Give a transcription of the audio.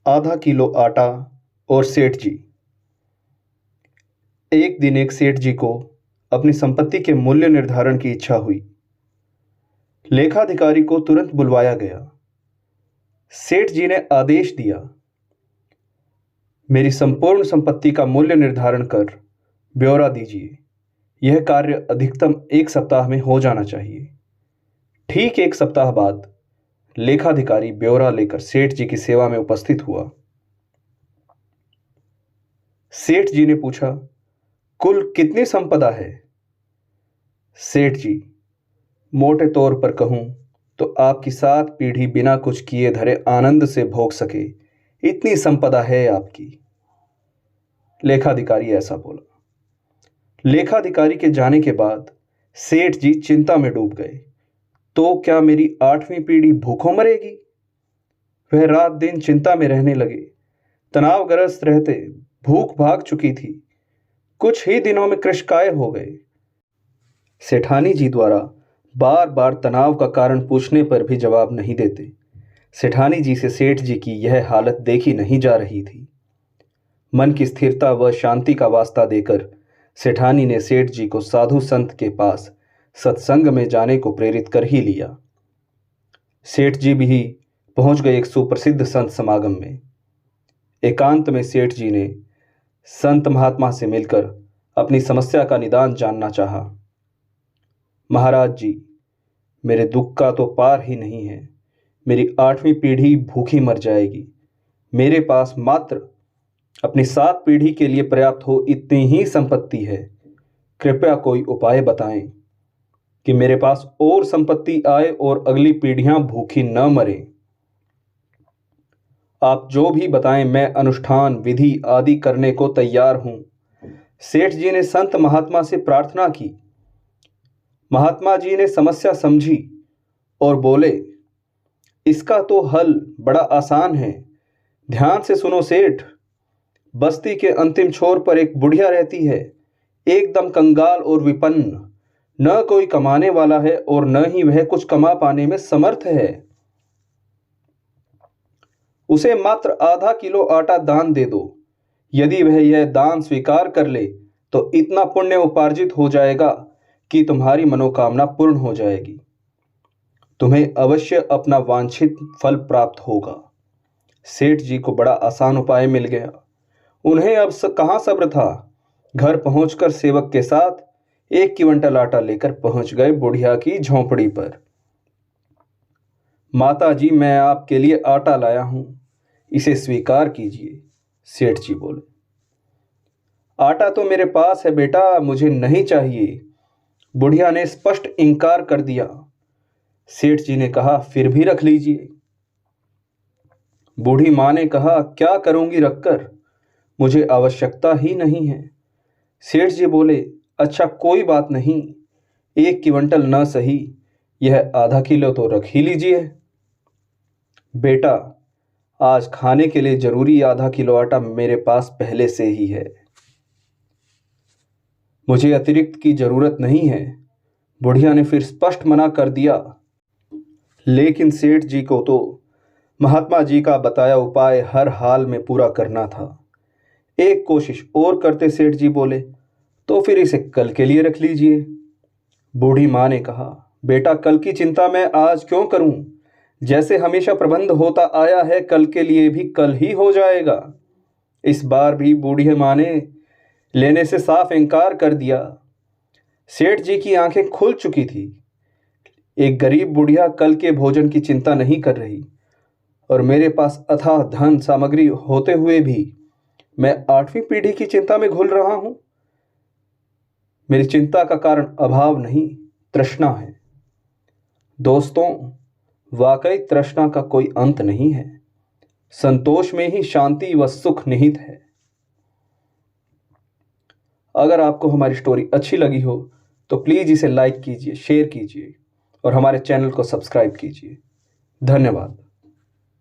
आधा किलो आटा और सेठ जी। एक दिन एक सेठ जी को अपनी संपत्ति के मूल्य निर्धारण की इच्छा हुई। लेखाधिकारी को तुरंत बुलवाया गया। सेठ जी ने आदेश दिया, मेरी संपूर्ण संपत्ति का मूल्य निर्धारण कर ब्यौरा दीजिए। यह कार्य अधिकतम 1 सप्ताह में हो जाना चाहिए। ठीक 1 सप्ताह बाद लेखाधिकारी ब्यौरा लेकर सेठ जी की सेवा में उपस्थित हुआ। सेठ जी ने पूछा, कुल कितनी संपदा है? सेठ जी, मोटे तौर पर कहूं तो आपकी 7 पीढ़ी बिना कुछ किए धरे आनंद से भोग सके इतनी संपदा है आपकी। लेखाधिकारी ऐसा बोला। लेखाधिकारी के जाने के बाद सेठ जी चिंता में डूब गए। तो क्या मेरी 8वीं पीढ़ी भूखों मरेगी? वह रात दिन चिंता में रहने लगे। तनावग्रस्त रहते, भूख भाग चुकी थी। कुछ ही दिनों में कृशकाय हो गए। सेठानी जी द्वारा बार बार तनाव का कारण पूछने पर भी जवाब नहीं देते। सेठानी जी से सेठ जी की यह हालत देखी नहीं जा रही थी। मन की स्थिरता व शांति का वास्ता देकर सेठानी ने सेठ जी को साधु संत के पास सत्संग में जाने को प्रेरित कर ही लिया। सेठ जी भी पहुंच गए एक सुप्रसिद्ध संत समागम में। एकांत में सेठ जी ने संत महात्मा से मिलकर अपनी समस्या का निदान जानना चाहा। महाराज जी, मेरे दुख का तो पार ही नहीं है। मेरी 8वीं पीढ़ी भूखी मर जाएगी। मेरे पास मात्र अपनी 7 पीढ़ी के लिए पर्याप्त हो इतनी ही संपत्ति है। कृपया कोई उपाय बताएं कि मेरे पास और संपत्ति आए और अगली पीढ़ियां भूखी न मरें। आप जो भी बताएं, मैं अनुष्ठान विधि आदि करने को तैयार हूं। सेठ जी ने संत महात्मा से प्रार्थना की। महात्मा जी ने समस्या समझी और बोले, इसका तो हल बड़ा आसान है। ध्यान से सुनो सेठ। बस्ती के अंतिम छोर पर एक बुढ़िया रहती है, एकदम कंगाल और विपन्न। न कोई कमाने वाला है और न ही वह कुछ कमा पाने में समर्थ है। उसे मात्र आधा किलो आटा दान दे दो। यदि वह यह दान स्वीकार कर ले तो इतना पुण्य उपार्जित हो जाएगा कि तुम्हारी मनोकामना पूर्ण हो जाएगी। तुम्हें अवश्य अपना वांछित फल प्राप्त होगा। सेठ जी को बड़ा आसान उपाय मिल गया। उन्हें अब कहां सब्र था। घर पहुंचकर सेवक के साथ 1 क्विंटल आटा लेकर पहुंच गए बुढ़िया की झोंपड़ी पर। माता जी, मैं आपके लिए आटा लाया हूं, इसे स्वीकार कीजिए। सेठ जी बोले, आटा तो मेरे पास है बेटा, मुझे नहीं चाहिए। बुढ़िया ने स्पष्ट इनकार कर दिया। सेठ जी ने कहा, फिर भी रख लीजिए। बूढ़ी मां ने कहा, क्या करूंगी रखकर, मुझे आवश्यकता ही नहीं है। सेठ जी बोले, अच्छा कोई बात नहीं, 1 क्विंटल न सही, यह आधा किलो तो रख ही लीजिए। बेटा, आज खाने के लिए जरूरी आधा किलो आटा मेरे पास पहले से ही है। मुझे अतिरिक्त की जरूरत नहीं है। बुढ़िया ने फिर स्पष्ट मना कर दिया। लेकिन सेठ जी को तो महात्मा जी का बताया उपाय हर हाल में पूरा करना था। एक कोशिश और करते सेठ जी बोले, तो फिर इसे कल के लिए रख लीजिए। बूढ़ी मां ने कहा, बेटा कल की चिंता मैं आज क्यों करूं? जैसे हमेशा प्रबंध होता आया है, कल के लिए भी कल ही हो जाएगा। इस बार भी बूढ़ी मां ने लेने से साफ इनकार कर दिया। सेठ जी की आंखें खुल चुकी थी। एक गरीब बुढ़िया कल के भोजन की चिंता नहीं कर रही और मेरे पास अथाह धन सामग्री होते हुए भी मैं 8वीं पीढ़ी की चिंता में घुल रहा हूं। मेरी चिंता का कारण अभाव नहीं, तृष्णा है। दोस्तों, वाकई तृष्णा का कोई अंत नहीं है। संतोष में ही शांति व सुख निहित है। अगर आपको हमारी स्टोरी अच्छी लगी हो तो प्लीज़ इसे लाइक कीजिए, शेयर कीजिए और हमारे चैनल को सब्सक्राइब कीजिए। धन्यवाद।